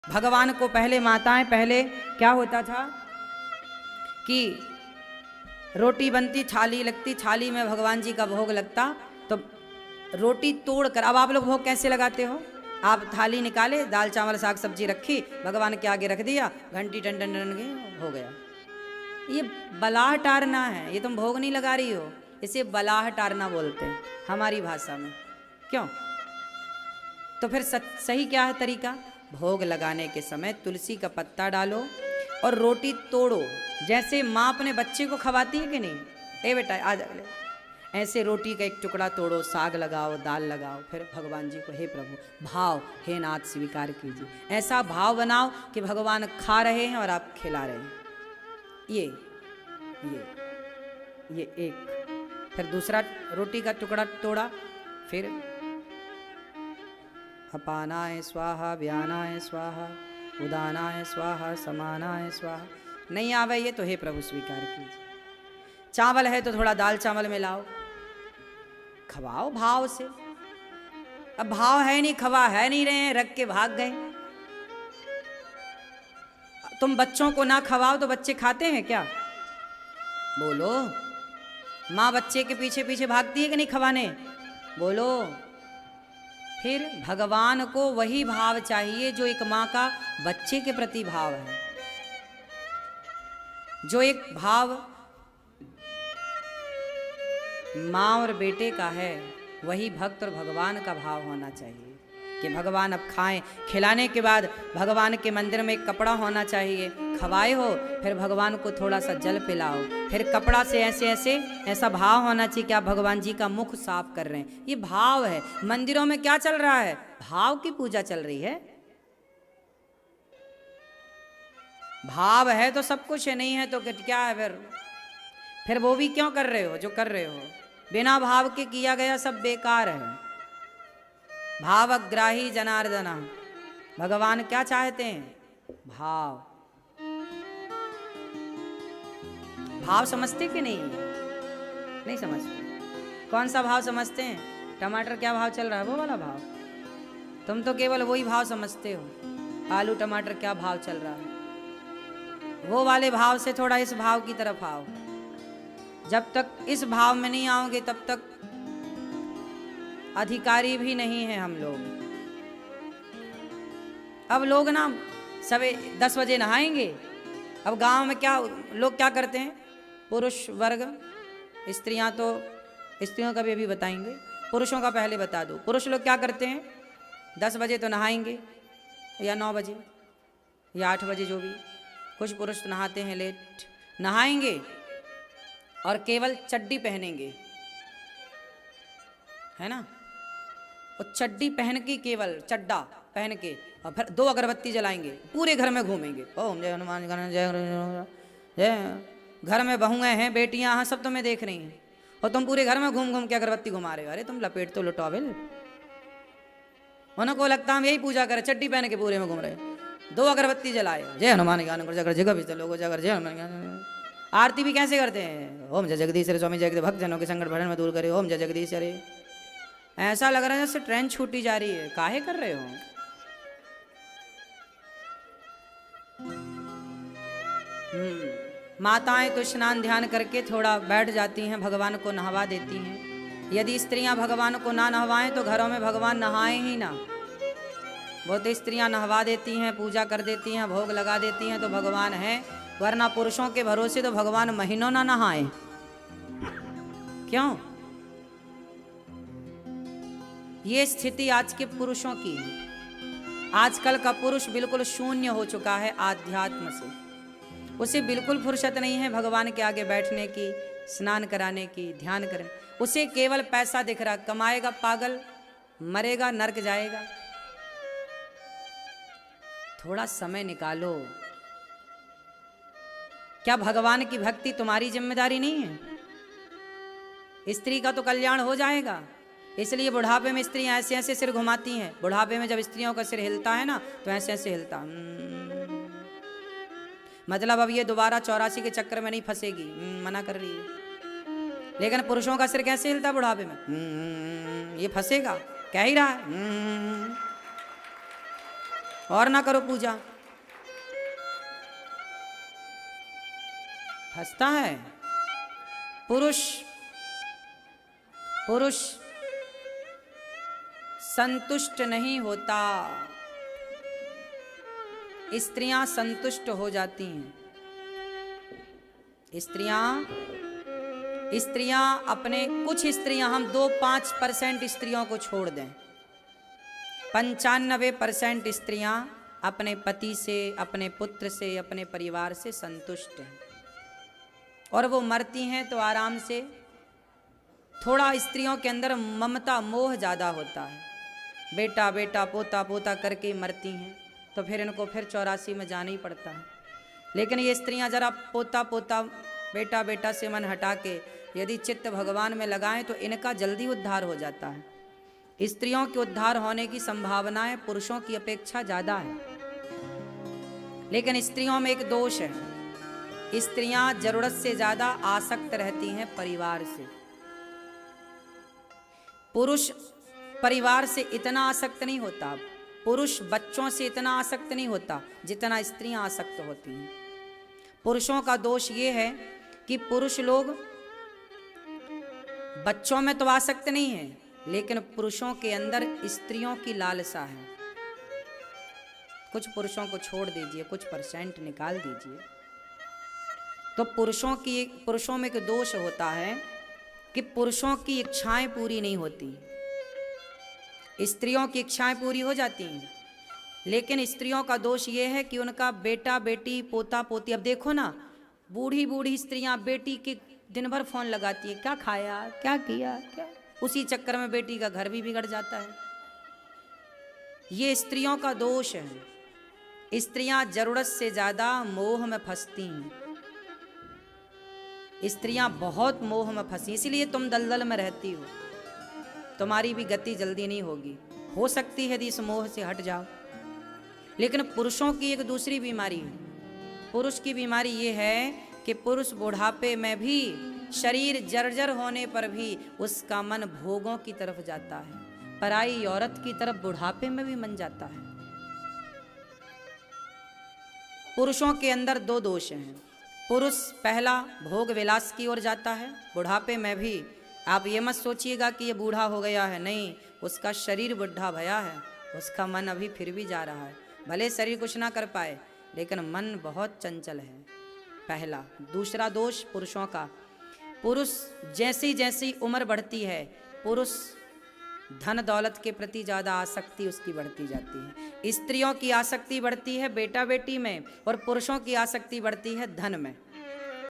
भगवान को पहले माताएं, पहले क्या होता था कि रोटी बनती, थाली लगती, थाली में भगवान जी का भोग लगता, तो रोटी तोड़ कर, अब आप लोग भोग कैसे लगाते हो? आप थाली निकाले, दाल चावल साग सब्जी रखी, भगवान के आगे रख दिया, घंटी टन टन टन गई, हो गया। ये बलाह टारना है, ये तुम भोग नहीं लगा रही हो, इसे बलाह टारना बोलते हैं हमारी भाषा में। क्यों? तो फिर सही क्या है तरीका? भोग लगाने के समय तुलसी का पत्ता डालो और रोटी तोड़ो, जैसे माँ अपने बच्चे को खवाती है कि नहीं, ए बेटा आ जा, ऐसे रोटी का एक टुकड़ा तोड़ो, साग लगाओ, दाल लगाओ, फिर भगवान जी को, हे प्रभु भाव, हे नाथ स्वीकार कीजिए। ऐसा भाव बनाओ कि भगवान खा रहे हैं और आप खिला रहे हैं। ये एक। फिर दूसरा रोटी का टुकड़ा तोड़ा, फिर अपानाय स्वाहा, व्यानाय स्वाहा, उदानाय स्वाहा, समानाय स्वाहा। नहीं आवे ये तो हे प्रभु स्वीकार कीजिए। चावल है तो थोड़ा दाल चावल में लाओ, खवाओ भाव से। अब भाव है नहीं, खवा है नहीं रहे हैं, रख के भाग गए। तुम बच्चों को ना खवाओ तो बच्चे खाते हैं क्या? बोलो। माँ बच्चे के पीछे पीछे भागती है कि नहीं खवाने? बोलो। फिर भगवान को वही भाव चाहिए जो एक माँ का बच्चे के प्रति भाव है, जो एक भाव माँ और बेटे का है, वही भक्त और भगवान का भाव होना चाहिए कि भगवान अब खाएं। खिलाने के बाद भगवान के मंदिर में एक कपड़ा होना चाहिए, खवाए हो फिर भगवान को थोड़ा सा जल पिलाओ, फिर कपड़ा से ऐसे ऐसे ऐसा भाव होना चाहिए कि आप भगवान जी का मुख साफ कर रहे हैं। ये भाव है। मंदिरों में क्या चल रहा है? भाव की पूजा चल रही है। भाव है तो सब कुछ है, नहीं है तो क्या है? फिर वो भी क्यों कर रहे हो जो कर रहे हो? बिना भाव के किया गया सब बेकार है। भावग्राही जनार्दना, भगवान क्या चाहते हैं? भाव। भाव समझते कि नहीं? नहीं समझते। कौन सा भाव समझते हैं? टमाटर क्या भाव चल रहा है, वो वाला भाव? तुम तो केवल वही भाव समझते हो। आलू टमाटर क्या भाव चल रहा है, वो वाले भाव से थोड़ा इस भाव की तरफ आओ। जब तक इस भाव में नहीं आओगे तब तक अधिकारी भी नहीं है हम लोग। अब लोग ना सवे 10 बजे नहाएंगे। अब गांव में क्या लोग क्या करते हैं? पुरुष वर्ग, स्त्रियां तो, स्त्रियों का भी अभी बताएंगे, पुरुषों का पहले बता दो। पुरुष लोग क्या करते हैं? 10 बजे तो नहाएंगे, या 9 बजे या 8 बजे, जो भी। कुछ पुरुष तो नहाते हैं लेट, नहाएंगे और केवल चड्डी पहनेंगे, है ना? और चड्डी पहन के, केवल चड्डा पहन के, और फिर 2 अगरबत्ती जलाएंगे, पूरे घर में घूमेंगे, ओम जय हनुमान जय। घर में बहुएं हैं, बेटियां हैं, सब तुम्हें देख रही हैं, और तुम पूरे घर में घूम घूम के अगरबत्ती घुमा रहे हो। अरे तुम लपेट तो लो टॉवेल। उनको लगता हम यही पूजा करें, चड्डी पहन के पूरे में घूम रहे। 2 अगरबत्ती जलाए, जय हनुमान ज्ञान जगर जगह भी लोगो जगर जय हनुमान। आरती भी कैसे करते हैं? ओम जय जगदीश रे स्वामी जय भक्त जनों के संकट भरण में दूर करे, ओम जय जगदीश रे। ऐसा लग रहा है जैसे ट्रेन छूटी जा रही है। काहे कर रहे हो? माताएं तो स्नान ध्यान करके थोड़ा बैठ जाती हैं, भगवान को नहवा देती हैं। यदि स्त्रियां भगवान को ना नहवाएं तो घरों में भगवान नहाए ही ना। बहुत स्त्रियां नहवा देती हैं, पूजा कर देती हैं, भोग लगा देती हैं तो भगवान है, वरना पुरुषों के भरोसे तो भगवान महीनों ना नहाए। क्यों? ये स्थिति आज के पुरुषों की है। आजकल का पुरुष बिल्कुल शून्य हो चुका है आध्यात्म से। उसे बिल्कुल फुर्सत नहीं है भगवान के आगे बैठने की, स्नान कराने की, ध्यान करने। उसे केवल पैसा दिख रहा, कमाएगा पागल, मरेगा नरक जाएगा। थोड़ा समय निकालो। क्या भगवान की भक्ति तुम्हारी जिम्मेदारी नहीं है? स्त्री का तो कल्याण हो जाएगा। इसलिए बुढ़ापे में स्त्रियां ऐसे ऐसे सिर घुमाती हैं। बुढ़ापे में जब स्त्रियों का सिर हिलता है ना तो ऐसे ऐसे हिलता, मतलब अब ये दोबारा 84 के चक्कर में नहीं फंसेगी, मना कर रही है। लेकिन पुरुषों का सिर कैसे हिलता बुढ़ापे में? ये फंसेगा, कह ही रहा है। और ना करो पूजा। हंसता है। पुरुष संतुष्ट नहीं होता, स्त्रियां संतुष्ट हो जाती हैं। स्त्रियां अपने, कुछ स्त्रियां, हम 2-5% स्त्रियों को छोड़ दें, 95% स्त्रियां अपने पति से, अपने पुत्र से, अपने परिवार से संतुष्ट हैं और वो मरती हैं तो आराम से। थोड़ा स्त्रियों के अंदर ममता मोह ज़्यादा होता है, बेटा बेटा पोता पोता करके मरती हैं, तो फिर इनको फिर 84 में जाना ही पड़ता है। लेकिन ये स्त्रियां जरा पोता पोता बेटा बेटा से मन हटा के यदि चित्त भगवान में लगाएं तो इनका जल्दी उद्धार हो जाता है। स्त्रियों के उद्धार होने की संभावनाएं पुरुषों की अपेक्षा ज़्यादा है। लेकिन स्त्रियों में एक दोष है, स्त्रियां जरूरत से ज़्यादा आसक्त रहती हैं परिवार से। पुरुष परिवार से इतना आसक्त नहीं होता, पुरुष बच्चों से इतना आसक्त नहीं होता जितना स्त्रियां आसक्त होती हैं। पुरुषों का दोष ये है कि पुरुष लोग बच्चों में तो आसक्त नहीं है, लेकिन पुरुषों के अंदर स्त्रियों की लालसा है। कुछ पुरुषों को छोड़ दीजिए, कुछ % निकाल दीजिए। तो पुरुषों में एक दोष होता है कि पुरुषों की इच्छाएं पूरी नहीं होती, स्त्रियों की इच्छाएं पूरी हो जाती हैं। लेकिन स्त्रियों का दोष ये है कि उनका बेटा बेटी पोता पोती, अब देखो ना, बूढ़ी बूढ़ी स्त्रियां बेटी के दिन भर फोन लगाती है, क्या खाया क्या किया क्या, उसी चक्कर में बेटी का घर भी बिगड़ जाता है। ये स्त्रियों का दोष है। स्त्रियां जरूरत से ज्यादा मोह में फंसती हैं, स्त्रियां बहुत मोह में फंसी, इसीलिए तुम दलदल में रहती हो, तुम्हारी भी गति जल्दी नहीं होगी। हो सकती है यदि इस मोह से हट जाओ। लेकिन पुरुषों की एक दूसरी बीमारी है। पुरुष की बीमारी ये है कि पुरुष बुढ़ापे में भी, शरीर जर्जर होने पर भी उसका मन भोगों की तरफ जाता है, पराई औरत की तरफ बुढ़ापे में भी मन जाता है। पुरुषों के अंदर 2 दोष हैं। पुरुष पहला भोग विलास की ओर जाता है, बुढ़ापे में भी। आप ये मत सोचिएगा कि ये बूढ़ा हो गया है, नहीं, उसका शरीर बुढ़ा भया है, उसका मन अभी फिर भी जा रहा है। भले शरीर कुछ ना कर पाए लेकिन मन बहुत चंचल है, पहला। दूसरा दोष पुरुषों का, पुरुष जैसी जैसी उम्र बढ़ती है, पुरुष धन दौलत के प्रति ज़्यादा आसक्ति उसकी बढ़ती जाती है। स्त्रियों की आसक्ति बढ़ती है बेटा बेटी में और पुरुषों की आसक्ति बढ़ती है धन में।